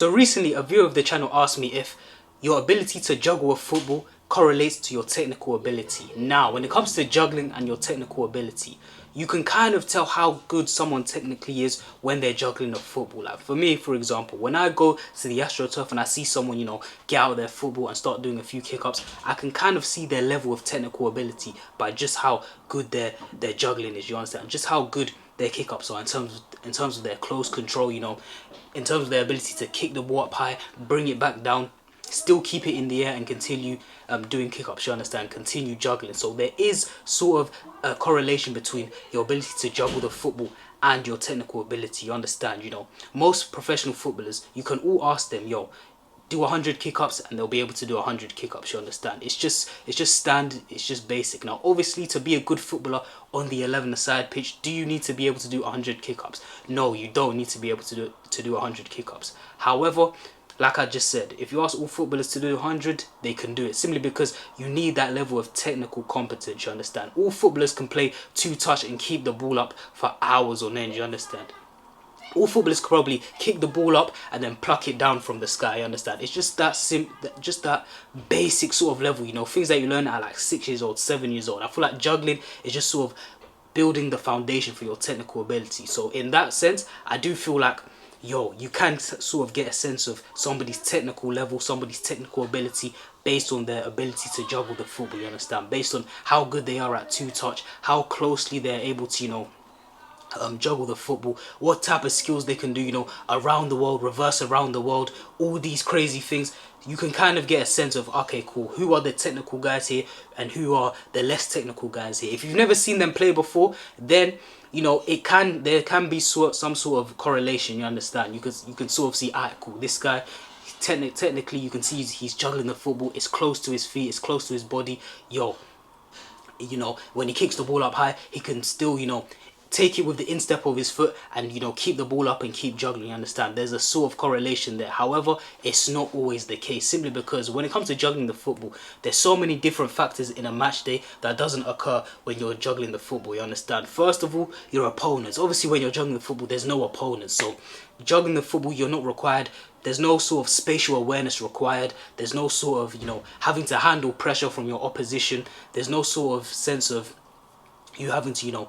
So recently, a viewer of the channel asked me if your ability to juggle a football correlates to your technical ability. Now, when it comes to juggling and your technical ability, you can kind of tell how good someone technically is when they're juggling a football. Like for me, for example, when I go to the AstroTurf and I see someone, get out of their football and start doing a few kick-ups, I can kind of see their level of technical ability by just how good their juggling is, you understand? Just how good their kick-ups are in terms of their close control, in terms of their ability to kick the ball up high, bring it back down, still keep it in the air and continue doing kick-ups, you understand, continue juggling. So there is sort of a correlation between your ability to juggle the football and your technical ability, you understand. Most professional footballers, you can all ask them, yo, do 100 kick-ups, and they'll be able to do 100 kick-ups, you understand. It's just standard, it's just basic. Now obviously, to be a good footballer on the 11-a-side pitch, do you need to be able to do 100 kick-ups? No, you don't need to be able to do 100 kick-ups. However, like I just said, if you ask all footballers to do 100, they can do it, simply because you need that level of technical competence, you understand. All footballers can play two-touch and keep the ball up for hours on end, you understand. All footballers could probably kick the ball up and then pluck it down from the sky, you understand. It's just that basic sort of level, things that you learn at like 6 years old, 7 years old. I feel like juggling is just sort of building the foundation for your technical ability. So in that sense, I do feel like, yo, you can sort of get a sense of somebody's technical level, somebody's technical ability based on their ability to juggle the football, you understand, based on how good they are at two-touch, how closely they're able to, juggle the football, what type of skills they can do, around the world, reverse around the world, all these crazy things. You can kind of get a sense of, okay, cool, who are the technical guys here and who are the less technical guys here. If you've never seen them play before, then there can be some sort of correlation, you understand. You can sort of see, alright, cool, this guy technically you can see he's juggling the football, it's close to his feet, it's close to his body. Yo, when he kicks the ball up high, he can still, take it with the instep of his foot and, keep the ball up and keep juggling, you understand. There's a sort of correlation there. However, it's not always the case, simply because when it comes to juggling the football, there's so many different factors in a match day that doesn't occur when you're juggling the football, you understand. First of all, your opponents. Obviously, when you're juggling the football, there's no opponents. So juggling the football, you're not required. There's no sort of spatial awareness required. There's no sort of, having to handle pressure from your opposition. There's no sort of sense of you having to,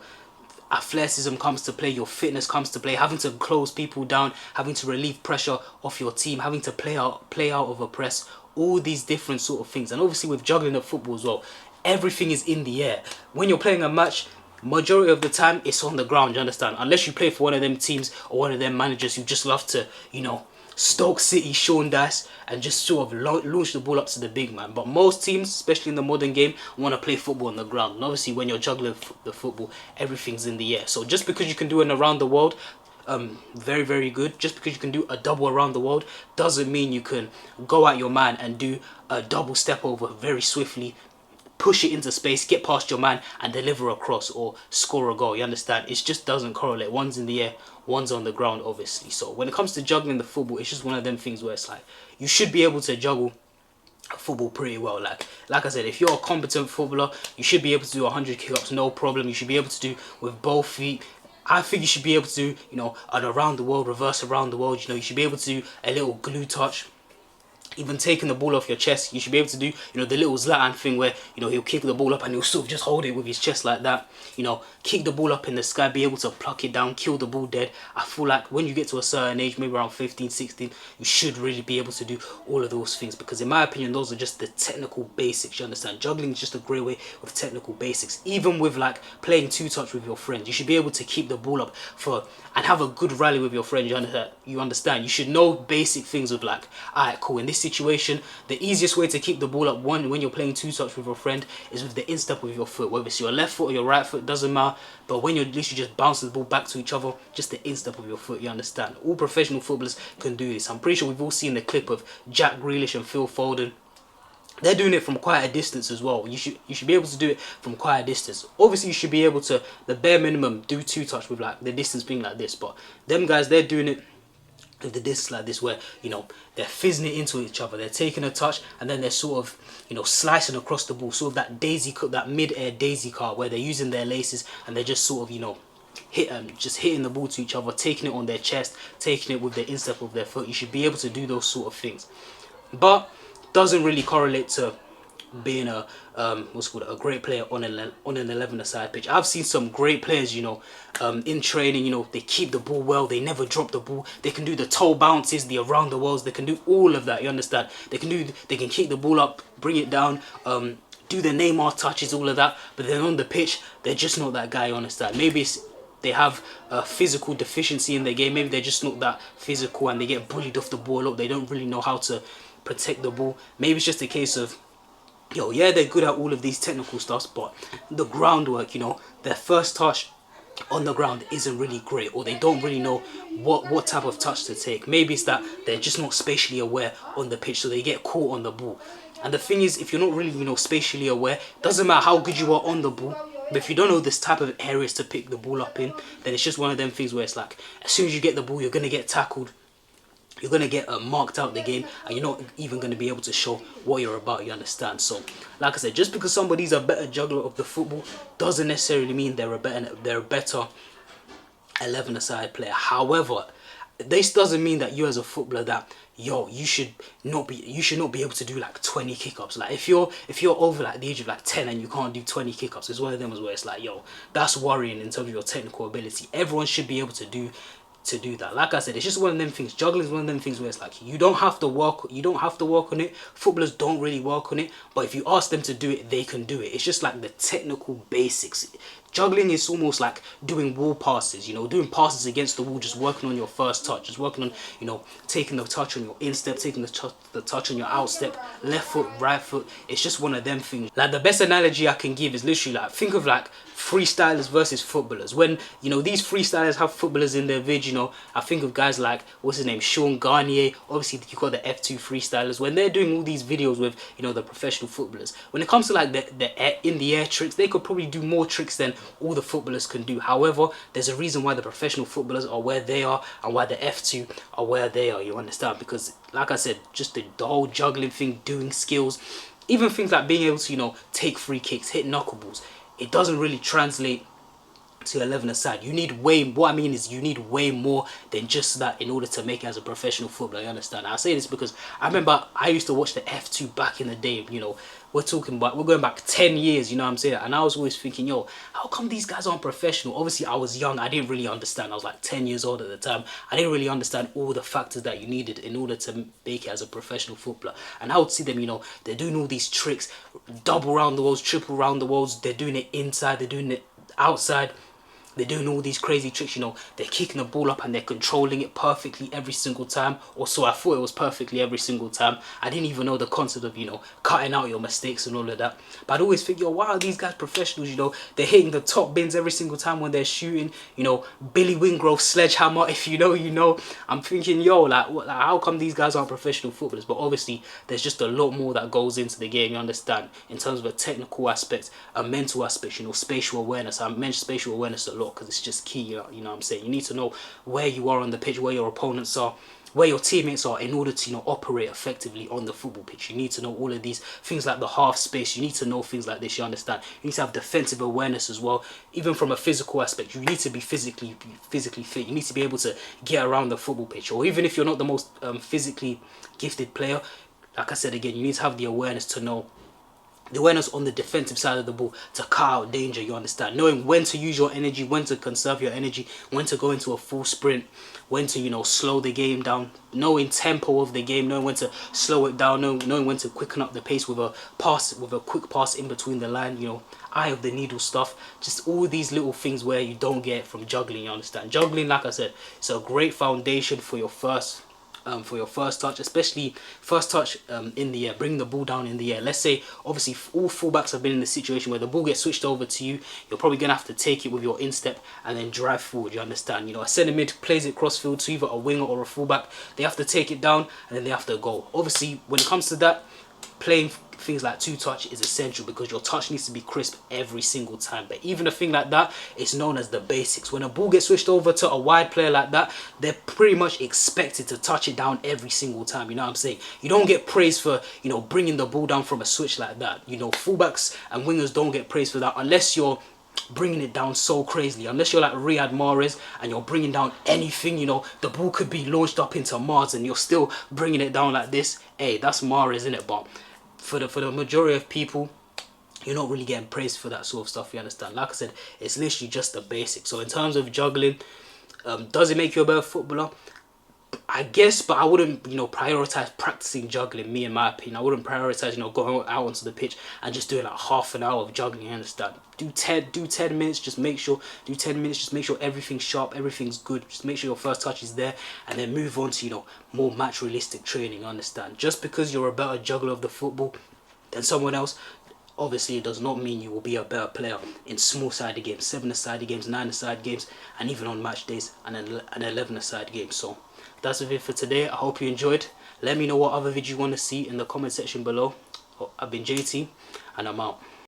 athleticism comes to play, your fitness comes to play, having to close people down, having to relieve pressure off your team, having to play out of a press, all these different sort of things. And obviously with juggling the football as well, everything is in the air. When you're playing a match, majority of the time it's on the ground, you understand, unless you play for one of them teams or one of them managers who just love to, Stoke City, Sean Dice, and just sort of launch the ball up to the big man. But most teams, especially in the modern game, want to play football on the ground. And obviously when you're juggling the football, everything's in the air. So just because you can do an around the world, very, very good. Just because you can do a double around the world doesn't mean you can go at your man and do a double step over very swiftly, push it into space, get past your man and deliver a cross or score a goal, you understand. It just doesn't correlate. One's in the air, one's on the ground, obviously. So when it comes to juggling the football, it's just one of them things where it's like, you should be able to juggle football pretty well. Like I said, if you're a competent footballer, you should be able to do 100 kick-ups, no problem. You should be able to do with both feet. I think you should be able to do, an around the world, reverse around the world. You should be able to do a little glue touch. Even taking the ball off your chest, you should be able to do, the little Zlatan thing where, he'll kick the ball up and he'll sort of just hold it with his chest like that. Kick the ball up in the sky, be able to pluck it down, kill the ball dead. I feel like when you get to a certain age, maybe around 15, 16, you should really be able to do all of those things, because in my opinion, those are just the technical basics, you understand. Juggling is just a great way of technical basics. Even with like playing two-touch with your friends, you should be able to keep the ball up and have a good rally with your friends, you understand. You should know basic things of like, alright, cool, in this situation, the easiest way to keep the ball up when you're playing two-touch with your friend is with the instep of your foot. Whether it's your left foot or your right foot, doesn't matter. But when you're literally just bouncing the ball back to each other, just the instep of your foot, you understand. All professional footballers can do this. I'm pretty sure we've all seen the clip of Jack Grealish and Phil Foden. They're doing it from quite a distance as well. You should be able to do it from quite a distance. Obviously, you should be able to, the bare minimum, do two-touch with like the distance being like this. But them guys, they're doing it with the distance like this, where they're fizzing it into each other. They're taking a touch and then they're sort of slicing across the ball, sort of that mid-air daisy car where they're using their laces and they're just sort of just hitting the ball to each other, taking it on their chest, taking it with the instep of their foot. You should be able to do those sort of things, but doesn't really correlate to being a what's called a great player on an 11-a-side pitch. I've seen some great players, in training. They keep the ball well, they never drop the ball, they can do the toe bounces, the around the worlds, they can do all of that. You understand? They can keep the ball up, bring it down, do the Neymar touches, all of that. But then on the pitch, they're just not that guy. You understand? Maybe they have a physical deficiency in their game. Maybe they're just not that physical and they get bullied off the ball up. They don't really know how to protect the ball. Maybe it's just a case of, yeah, they're good at all of these technical stuffs, but the groundwork, their first touch on the ground isn't really great, or they don't really know what type of touch to take. Maybe it's that they're just not spatially aware on the pitch, so they get caught on the ball. And the thing is, if you're not really, spatially aware, doesn't matter how good you are on the ball, but if you don't know this type of areas to pick the ball up in, then it's just one of them things where it's like, as soon as you get the ball, you're going to get tackled, you're going to get marked out the game, and you're not even going to be able to show what you're about. You understand? So like I said, just because somebody's a better juggler of the football doesn't necessarily mean they're a better 11-a-side player. However, this doesn't mean that you as a footballer that you should not be able to do like 20 kick-ups. Like if you're over like the age of like 10 and you can't do 20 kick-ups, it's one of them where it's like, that's worrying in terms of your technical ability. Everyone should be able to do that. Like I said, it's just one of them things. Juggling is one of them things where it's like you don't have to work on it. Footballers don't really work on it, but if you ask them to do it, they can do it. It's just like the technical basics. Juggling is almost like doing wall passes, doing passes against the wall, just working on your first touch, just working on, taking the touch on your instep, taking the touch on your outstep, left foot, right foot. It's just one of them things. Like the best analogy I can give is literally like, think of like freestylers versus footballers. When, these freestylers have footballers in their vid, I think of guys like, what's his name, Sean Garnier. Obviously, you got the F2 freestylers. When they're doing all these videos with, the professional footballers, when it comes to like the in the air tricks, they could probably do more tricks than all the footballers can do. However, there's a reason why the professional footballers are where they are and why the F2 are where they are. You understand? Because like I said, just the whole juggling thing, doing skills, even things like being able to, take free kicks, hit knuckleballs, it doesn't really translate to 11-a-side. You need way more than just that in order to make it as a professional footballer. You understand? I say this because I remember I used to watch the F2 back in the day. We're going back 10 years, what I'm saying? And I was always thinking, how come these guys aren't professional? Obviously, I was young. I didn't really understand. I was like 10 years old at the time. I didn't really understand all the factors that you needed in order to make it as a professional footballer. And I would see them, they're doing all these tricks, double round the walls, triple round the walls. They're doing it inside, they're doing it outside. They're doing all these crazy tricks, they're kicking the ball up and they're controlling it perfectly every single time. Or so I thought it was perfectly every single time. I didn't even know the concept of, cutting out your mistakes and all of that. But I'd always think, why are these guys professionals, they're hitting the top bins every single time when they're shooting, Billy Wingrove sledgehammer, if you know. I'm thinking, how come these guys aren't professional footballers? But obviously, there's just a lot more that goes into the game, you understand, in terms of a technical aspect, a mental aspect, spatial awareness. I mentioned spatial awareness a lot because it's just key, you know what I'm saying? You need to know where you are on the pitch, where your opponents are, where your teammates are in order to operate effectively on the football pitch. You need to know all of these things like the half space. You need to know things like this, you understand? You need to have defensive awareness as well. Even from a physical aspect, you need to be physically fit. You need to be able to get around the football pitch. Or even if you're not the most physically gifted player, like I said again, you need to have the awareness to know the awareness on the defensive side of the ball to cut out danger, you understand? Knowing when to use your energy, when to conserve your energy, when to go into a full sprint, when to, slow the game down, knowing tempo of the game, knowing when to slow it down, knowing when to quicken up the pace with a quick pass in between the line, eye of the needle stuff. Just all these little things where you don't get from juggling, you understand? Juggling, like I said, it's a great foundation for your first touch, especially first touch in the air. Bring the ball down in the air. Let's say obviously all fullbacks have been in the situation where the ball gets switched over to you. You're probably gonna have to take it with your instep and then drive forward, you understand? A centre mid plays it crossfield to either a winger or a fullback. They have to take it down and then they have to go. Obviously when it comes to that, playing things like two touch is essential because your touch needs to be crisp every single time. But even a thing like that is known as the basics. When a ball gets switched over to a wide player like that, they're pretty much expected to touch it down every single time. You know what I'm saying? You don't get praise for, bringing the ball down from a switch like that. Fullbacks and wingers don't get praise for that unless you're bringing it down so crazily. Unless you're like Riyad Mahrez and you're bringing down anything, you know, the ball could be launched up into Mars and you're still bringing it down like this. Hey, that's Mahrez, isn't it? But for the majority of people, you're not really getting praised for that sort of stuff, you understand? Like I said, it's literally just the basics. So in terms of juggling, does it make you a better footballer? I guess, but I wouldn't, you know, prioritize practicing juggling. Me, in my opinion, I wouldn't prioritize, you know, going out onto the pitch and just doing like half an hour of juggling. You understand? Do 10 minutes. Just make sure. Do 10 minutes. Just make sure everything's sharp, everything's good. Just make sure your first touch is there, and then move on to, you know, more match realistic training. You understand? Just because you're a better juggler of the football than someone else, obviously it does not mean you will be a better player in small sided games, 7-a-side games, 9-a-side games, and even on match days and an 11-a-side game. So that's it for today. I hope you enjoyed. Let me know what other video you want to see in the comment section below. I've been JT and I'm out.